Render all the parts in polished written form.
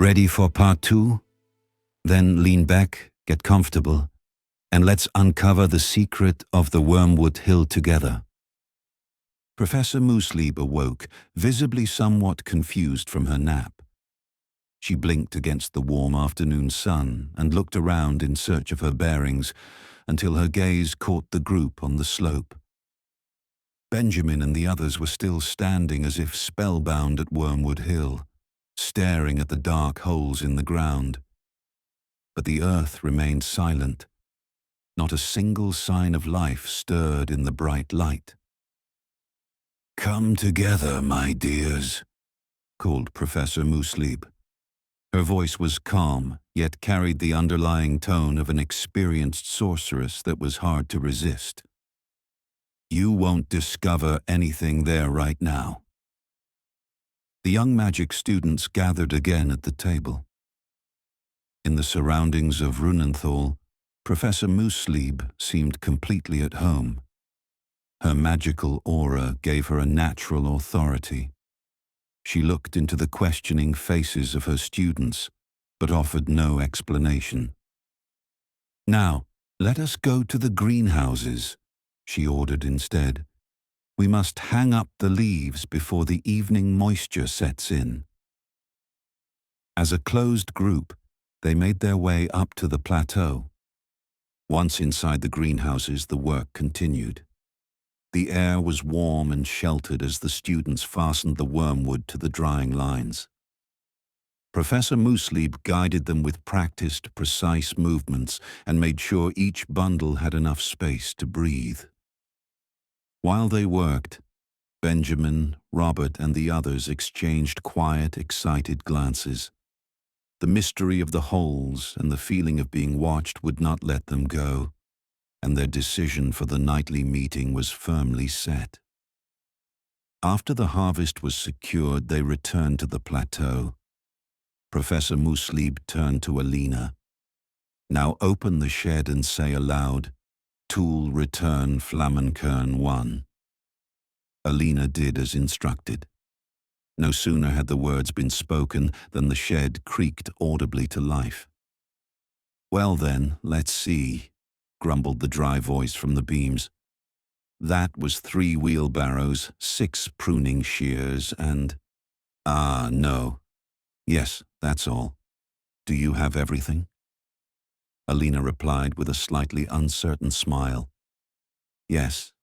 Ready for part 2? Then lean back, get comfortable, and let's uncover the secret of the Wormwood Hill together. Professor Moosleib awoke, visibly somewhat confused from her nap. She blinked against the warm afternoon sun and looked around in search of her bearings until her gaze caught the group on the slope. Benjamin and the others were still standing as if spellbound at Wormwood Hill, staring at the dark holes in the ground. But the earth remained silent. Not a single sign of life stirred in the bright light. "Come together, my dears," called Professor Moosleib. Her voice was calm, yet carried the underlying tone of an experienced sorceress that was hard to resist. "You won't discover anything there right now." The young magic students gathered again at the table. In the surroundings of Runenthal, Professor Moosleib seemed completely at home. Her magical aura gave her a natural authority. She looked into the questioning faces of her students, but offered no explanation. "Now, let us go to the greenhouses," she ordered instead. "We must hang up the leaves before the evening moisture sets in." As a closed group, they made their way up to the plateau. Once inside the greenhouses, the work continued. The air was warm and sheltered as the students fastened the wormwood to the drying lines. Professor Moosleib guided them with practiced, precise movements and made sure each bundle had enough space to breathe. While they worked, Benjamin, Robert, and the others exchanged quiet, excited glances. The mystery of the holes and the feeling of being watched would not let them go, and their decision for the nightly meeting was firmly set. After the harvest was secured, they returned to the plateau. Professor Moosleib turned to Alina. "Now open the shed and say aloud, 'Tool return Flammenkern 1. Alina did as instructed. No sooner had the words been spoken than the shed creaked audibly to life. "Well then, let's see," grumbled the dry voice from the beams. "That was 3 wheelbarrows, 6 pruning shears, and—" "Ah, no. Yes, that's all. Do you have everything?" Alina replied with a slightly uncertain smile. "Yes,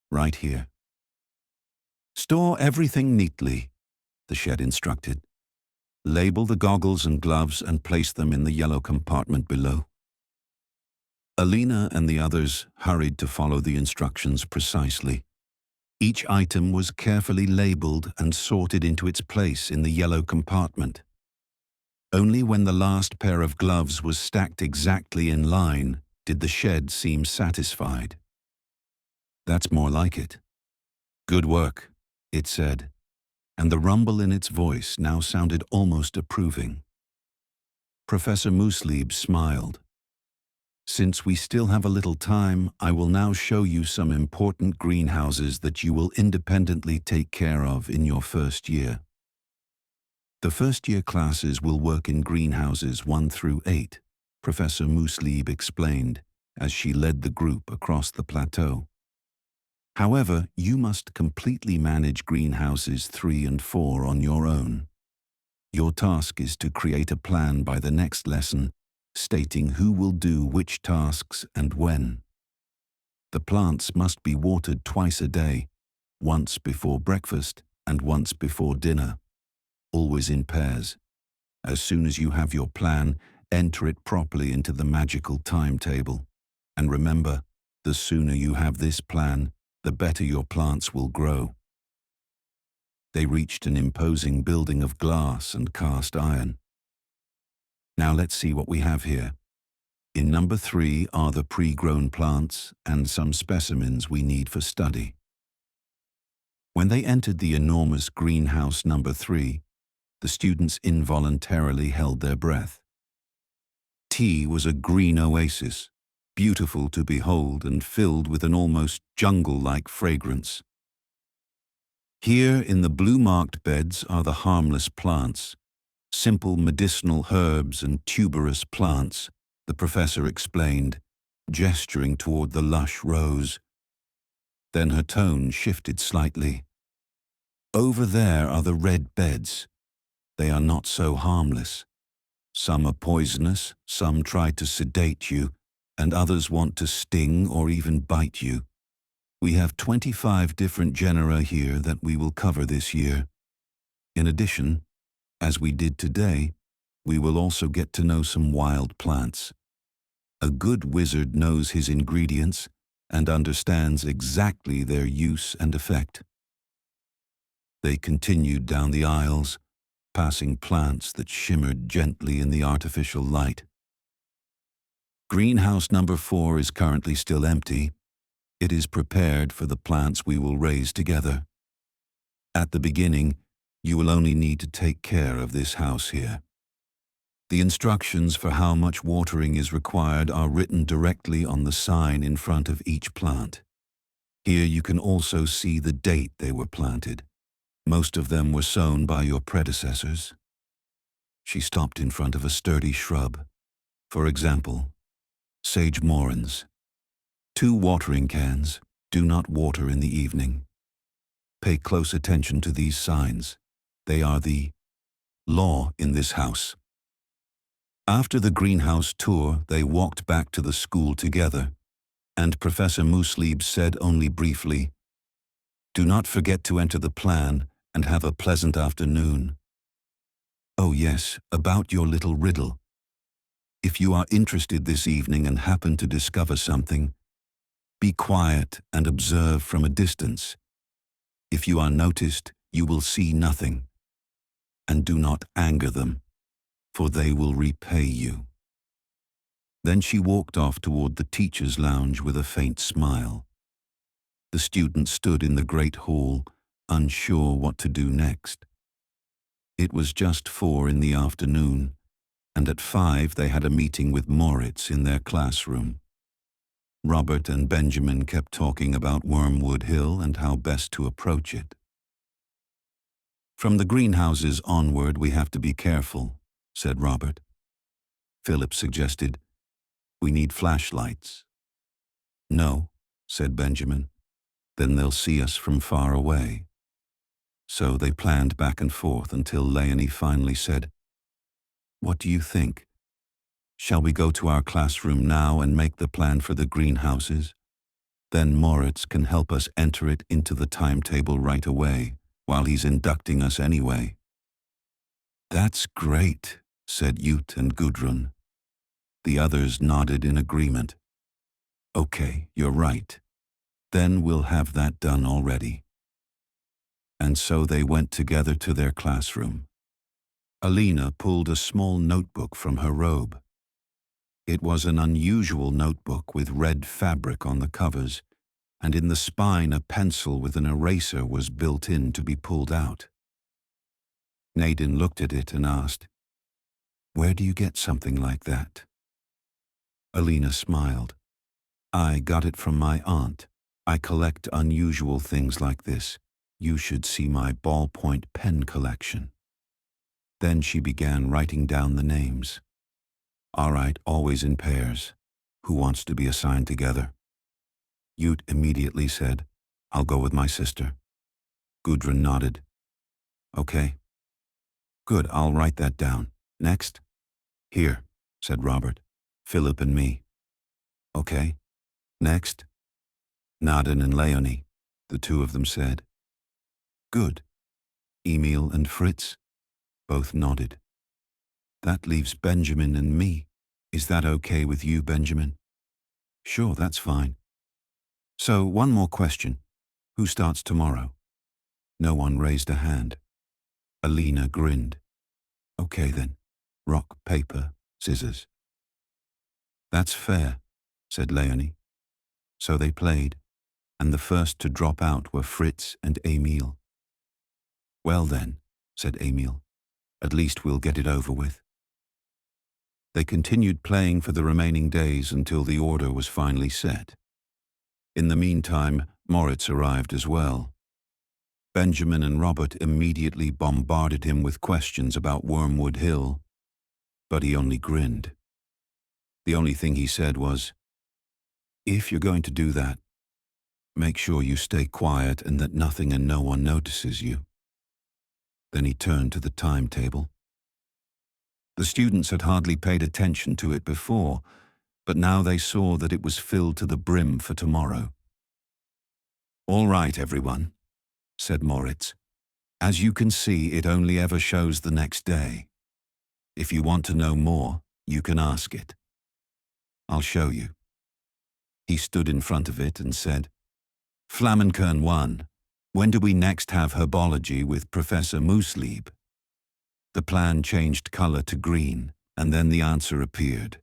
right here." "Store everything neatly," the shed instructed. "Label the goggles and gloves and place them in the yellow compartment below." Alina and the others hurried to follow the instructions precisely. Each item was carefully labeled and sorted into its place in the yellow compartment. Only when the last pair of gloves was stacked exactly in line did the shed seem satisfied. "That's more like it. Good work," it said, and the rumble in its voice now sounded almost approving. Professor Moosleib smiled. "Since we still have a little time, I will now show you some important greenhouses that you will independently take care of in your first year. The first-year classes will work in greenhouses 1 through 8, Professor Moosleib explained as she led the group across the plateau. However, you must completely manage greenhouses 3 and 4 on your own. Your task is to create a plan by the next lesson, stating who will do which tasks and when. The plants must be watered twice a day, once before breakfast and once before dinner, always in pairs. As soon as you have your plan, enter it properly into the magical timetable. And remember, the sooner you have this plan, the better your plants will grow." They reached an imposing building of glass and cast iron. "Now let's see what we have here. In number 3 are the pre-grown plants and some specimens we need for study." When they entered the enormous greenhouse number 3, the students involuntarily held their breath. Tea was a green oasis, beautiful to behold and filled with an almost jungle-like fragrance. Here in the blue-marked beds are the harmless plants, Simple medicinal herbs and tuberous plants, the professor explained, gesturing toward the lush rows. Then her tone shifted slightly. Over there are the red beds. They are not so harmless. Some are poisonous, some try to sedate you, and others want to sting or even bite you. We have 25 different genera here that we will cover this year. In addition, as we did today, we will also get to know some wild plants. A good wizard knows his ingredients and understands exactly their use and effect. They continued down the aisles, passing plants that shimmered gently in the artificial light. Greenhouse number 4 is currently still empty. It is prepared for the plants we will raise together. At the beginning, you will only need to take care of this house here. The instructions for how much watering is required are written directly on the sign in front of each plant. Here you can also see the date they were planted. Most of them were sown by your predecessors. She stopped in front of a sturdy shrub. For example, sage morans. 2 watering cans. Do not water in the evening. Pay close attention to these signs. They are the law in this house. After the greenhouse tour, they walked back to the school together, and Professor Moosleeb said only briefly, "Do not forget to enter the plan and have a pleasant afternoon. Oh yes, about your little riddle. If you are interested this evening and happen to discover something, be quiet and observe from a distance. If you are noticed, you will see nothing. And do not anger them, for they will repay you." Then she walked off toward the teacher's lounge with a faint smile. The students stood in the great hall, unsure what to do next. It was just 4 in the afternoon, and at 5 they had a meeting with Moritz in their classroom. Robert and Benjamin kept talking about Wormwood Hill and how best to approach it. "From the greenhouses onward we have to be careful," said Robert. Philip suggested, "We need flashlights." "No," said Benjamin. "Then they'll see us from far away." So they planned back and forth until Leonie finally said, "What do you think? Shall we go to our classroom now and make the plan for the greenhouses? Then Moritz can help us enter it into the timetable right away, while he's inducting us anyway." "That's great," said Jut and Gudrun. The others nodded in agreement. "Okay, you're right. Then we'll have that done already." And so they went together to their classroom. Alina pulled a small notebook from her robe. It was an unusual notebook with red fabric on the covers, and in the spine a pencil with an eraser was built in to be pulled out. Nadine looked at it and asked, "Where do you get something like that?" Alina smiled. "I got it from my aunt. I collect unusual things like this. You should see my ballpoint pen collection." Then she began writing down the names. "All right, always in pairs. Who wants to be assigned together?" Jut immediately said, "I'll go with my sister." Gudrun nodded. "Okay. Good, I'll write that down. Next?" "Here," said Robert. "Philip and me." "Okay. Next?" "Naden and Leonie," the 2 of them said. "Good. Emil and Fritz?" Both nodded. "That leaves Benjamin and me. Is that okay with you, Benjamin?" "Sure, that's fine." "So, one more question. Who starts tomorrow?" No one raised a hand. Alina grinned. "Okay then. Rock, paper, scissors." "That's fair," said Leonie. So they played, and the first to drop out were Fritz and Emil. "Well then," said Emil, "at least we'll get it over with." They continued playing for the remaining days until the order was finally set. In the meantime, Moritz arrived as well. Benjamin and Robert immediately bombarded him with questions about Wormwood Hill, but he only grinned. The only thing he said was, "If you're going to do that, make sure you stay quiet and that nothing and no one notices you." Then he turned to the timetable. The students had hardly paid attention to it before, but now they saw that it was filled to the brim for tomorrow. "All right, everyone," said Moritz. "As you can see, it only ever shows the next day. If you want to know more, you can ask it. I'll show you." He stood in front of it and said, "Flammenkern 1, when do we next have herbology with Professor Mooslieb?" The plan changed color to green, and then the answer appeared.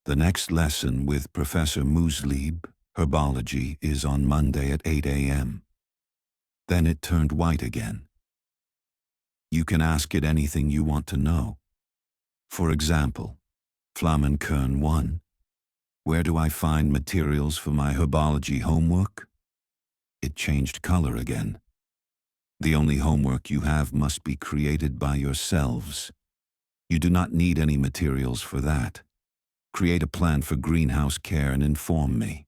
"The next lesson with Professor Mooslieb, herbology, is on Monday at 8 a.m. Then it turned white again. "You can ask it anything you want to know. For example, Flammenkern 1, where do I find materials for my herbology homework?" It changed color again. "The only homework you have must be created by yourselves. You do not need any materials for that. Create a plan for greenhouse care and inform me."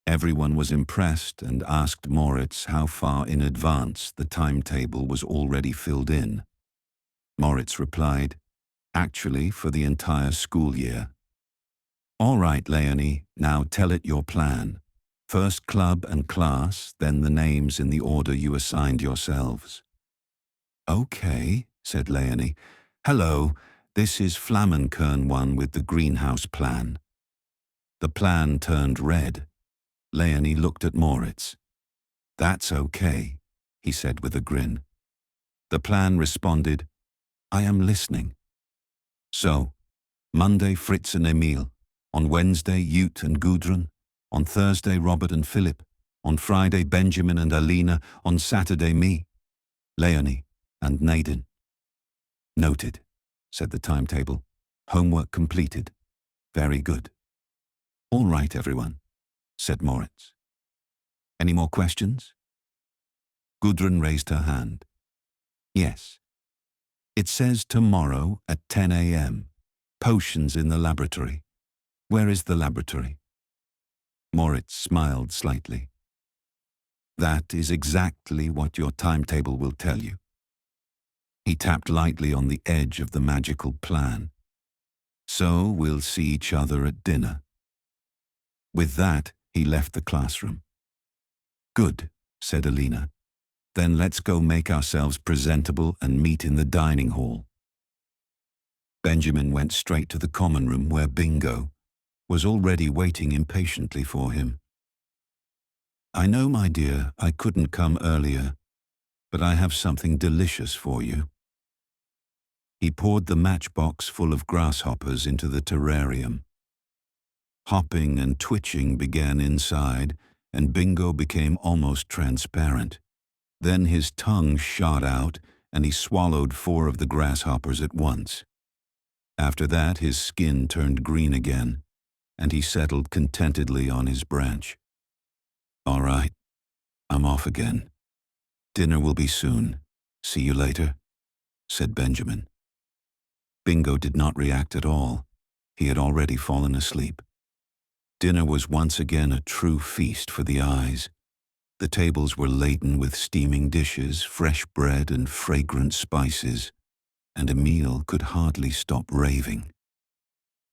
Everyone was impressed and asked Moritz how far in advance the timetable was already filled in. Moritz replied, "Actually, for the entire school year." "All right, Leonie, now tell it your plan. First club and class, then the names in the order you assigned yourselves." "Okay," said Leonie. "Hello, this is Flammenkern 1 with the greenhouse plan." The plan turned red. Leonie looked at Moritz. "That's okay," he said with a grin. The plan responded, "I am listening." "So, Monday Fritz and Emil, on Wednesday Ute and Gudrun, on Thursday Robert and Philip, on Friday Benjamin and Alina, on Saturday me, Leonie, and Naden." "Noted," said the timetable. "Homework completed. Very good." "All right, everyone," said Moritz. "Any more questions?" Gudrun raised her hand. "Yes. It says tomorrow at 10 a.m. Potions in the laboratory. Where is the laboratory?" Moritz smiled slightly. "That is exactly what your timetable will tell you." He tapped lightly on the edge of the magical plan. "So we'll see each other at dinner." With that, he left the classroom. "Good," said Alina. "Then let's go make ourselves presentable and meet in the dining hall." Benjamin went straight to the common room where Bingo was already waiting impatiently for him. "I know, my dear, I couldn't come earlier, but I have something delicious for you." He poured the matchbox full of grasshoppers into the terrarium. Hopping and twitching began inside, and Bingo became almost transparent. Then his tongue shot out, and he swallowed 4 of the grasshoppers at once. After that, his skin turned green again, and he settled contentedly on his branch. "All right, I'm off again. Dinner will be soon. See you later," said Benjamin. Bingo did not react at all. He had already fallen asleep. Dinner was once again a true feast for the eyes. The tables were laden with steaming dishes, fresh bread, and fragrant spices, and Emil could hardly stop raving.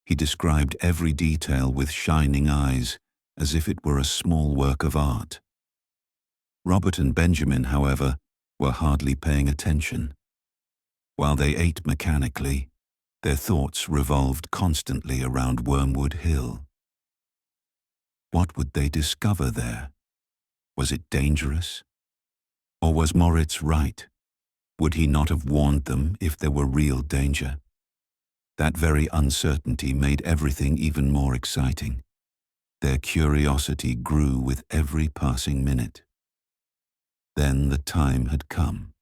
He described every detail with shining eyes, as if it were a small work of art. Robert and Benjamin, however, were hardly paying attention. While they ate mechanically, their thoughts revolved constantly around Wormwood Hill. What would they discover there? Was it dangerous? Or was Moritz right? Would he not have warned them if there were real danger? That very uncertainty made everything even more exciting. Their curiosity grew with every passing minute. Then the time had come.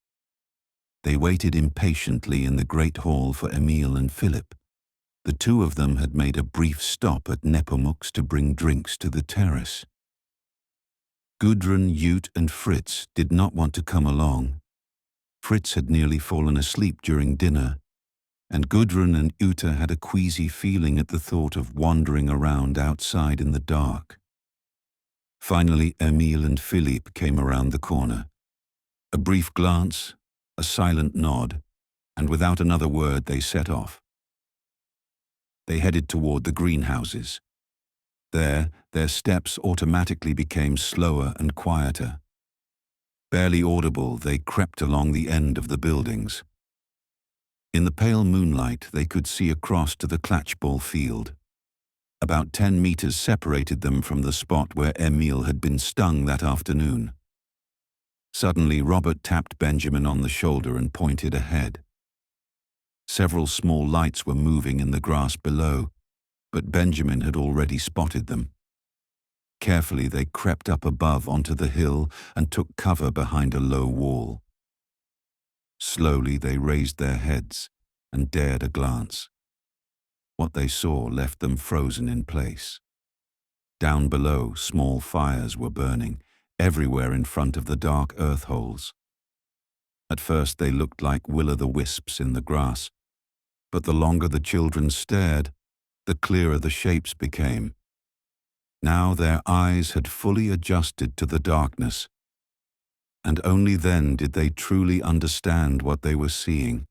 They waited impatiently in the great hall for Emil and Philip. The 2 of them had made a brief stop at Nepomuk's to bring drinks to the terrace. Gudrun, Ute, and Fritz did not want to come along. Fritz had nearly fallen asleep during dinner, and Gudrun and Ute had a queasy feeling at the thought of wandering around outside in the dark. Finally, Emile and Philippe came around the corner. A brief glance, a silent nod, and without another word they set off. They headed toward the greenhouses. There, their steps automatically became slower and quieter. Barely audible, they crept along the end of the buildings. In the pale moonlight, they could see across to the Klatschball field. About 10 meters separated them from the spot where Emile had been stung that afternoon. Suddenly, Robert tapped Benjamin on the shoulder and pointed ahead. Several small lights were moving in the grass below, but Benjamin had already spotted them. Carefully, they crept up above onto the hill and took cover behind a low wall. Slowly, they raised their heads and dared a glance. What they saw left them frozen in place. Down below, small fires were burning, everywhere in front of the dark earth holes. At first, they looked like will-o'-the-wisps in the grass, but the longer the children stared, the clearer the shapes became. Now their eyes had fully adjusted to the darkness, and only then did they truly understand what they were seeing.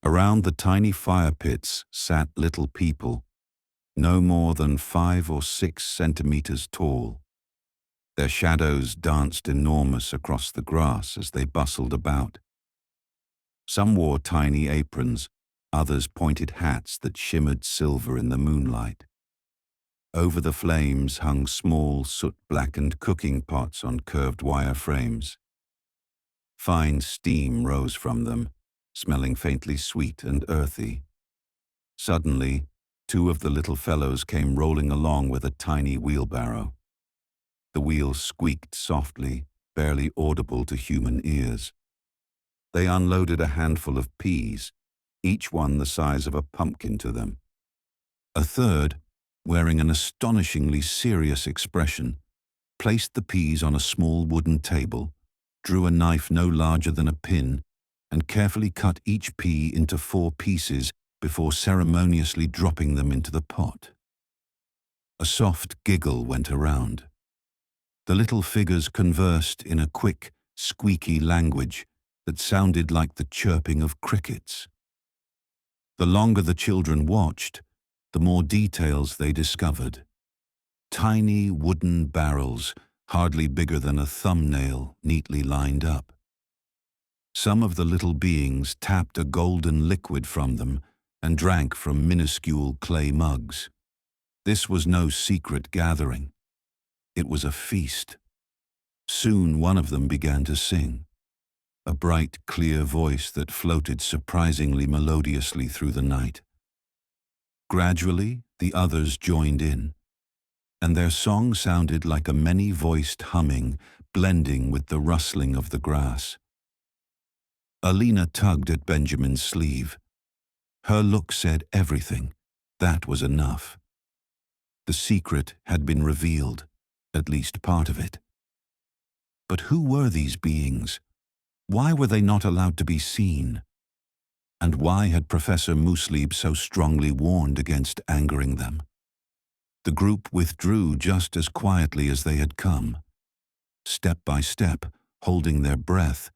Around the tiny fire pits sat little people, no more than 5 or 6 centimeters tall. Their shadows danced enormous across the grass as they bustled about. Some wore tiny aprons, others pointed hats that shimmered silver in the moonlight. Over the flames hung small, soot-blackened cooking pots on curved wire frames. Fine steam rose from them, smelling faintly sweet and earthy. Suddenly, 2 of the little fellows came rolling along with a tiny wheelbarrow. The wheels squeaked softly, barely audible to human ears. They unloaded a handful of peas, each one the size of a pumpkin to them. A third, wearing an astonishingly serious expression, placed the peas on a small wooden table, drew a knife no larger than a pin, and carefully cut each pea into 4 pieces before ceremoniously dropping them into the pot. A soft giggle went around. The little figures conversed in a quick, squeaky language that sounded like the chirping of crickets. The longer the children watched, the more details they discovered. Tiny wooden barrels, hardly bigger than a thumbnail, neatly lined up. Some of the little beings tapped a golden liquid from them and drank from minuscule clay mugs. This was no secret gathering. It was a feast. Soon one of them began to sing, a bright, clear voice that floated surprisingly melodiously through the night. Gradually, the others joined in, and their song sounded like a many-voiced humming, blending with the rustling of the grass. Alina tugged at Benjamin's sleeve. Her look said everything. That was enough. The secret had been revealed, at least part of it. But who were these beings? Why were they not allowed to be seen? And why had Professor Muslieb so strongly warned against angering them? The group withdrew just as quietly as they had come, step by step, holding their breath,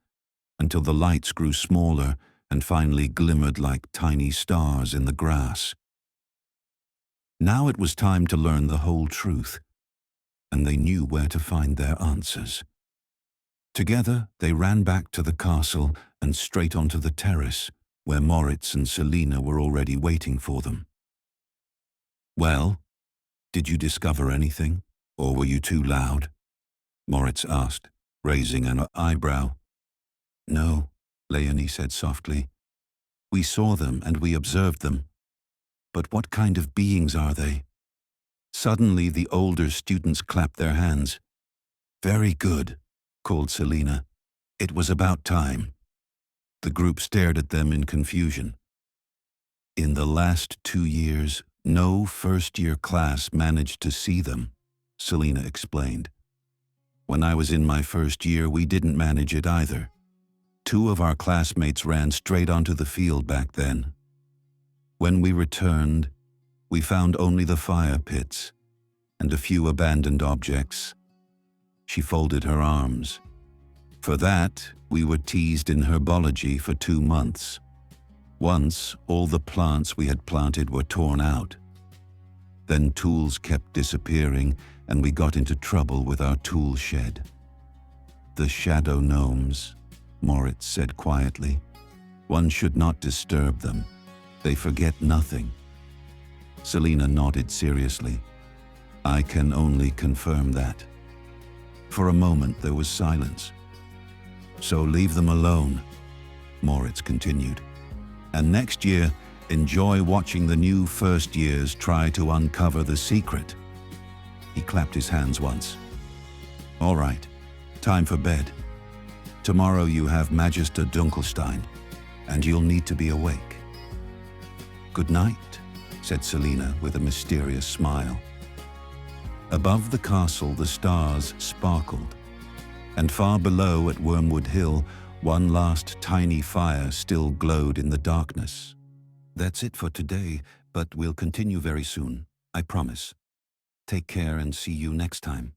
until the lights grew smaller and finally glimmered like tiny stars in the grass. Now it was time to learn the whole truth, and they knew where to find their answers. Together, they ran back to the castle and straight onto the terrace, where Moritz and Selina were already waiting for them. "Well, did you discover anything, or were you too loud?" Moritz asked, raising an eyebrow. "No," Leonie said softly. "We saw them and we observed them. But what kind of beings are they?" Suddenly, the older students clapped their hands. "Very good," called Selina. "It was about time." The group stared at them in confusion. "In the last 2 years, no first-year class managed to see them," Selina explained. When I was in my first year, we didn't manage it either. 2 of our classmates ran straight onto the field back then. When we returned, we found only the fire pits and a few abandoned objects. She folded her arms. For that, we were teased in herbology for 2 months. Once, all the plants we had planted were torn out. Then tools kept disappearing, and we got into trouble with our tool shed. The shadow gnomes, Moritz said quietly. One should not disturb them. They forget nothing. Selina nodded seriously. I can only confirm that. For a moment there was silence. So leave them alone, Moritz continued. And next year, enjoy watching the new first years try to uncover the secret. He clapped his hands once. All right, time for bed. Tomorrow you have Magister Dunkelstein, and you'll need to be awake. Good night, said Selina with a mysterious smile. Above the castle the stars sparkled, and far below at Wormwood Hill, one last tiny fire still glowed in the darkness. That's it for today, but we'll continue very soon, I promise. Take care and see you next time.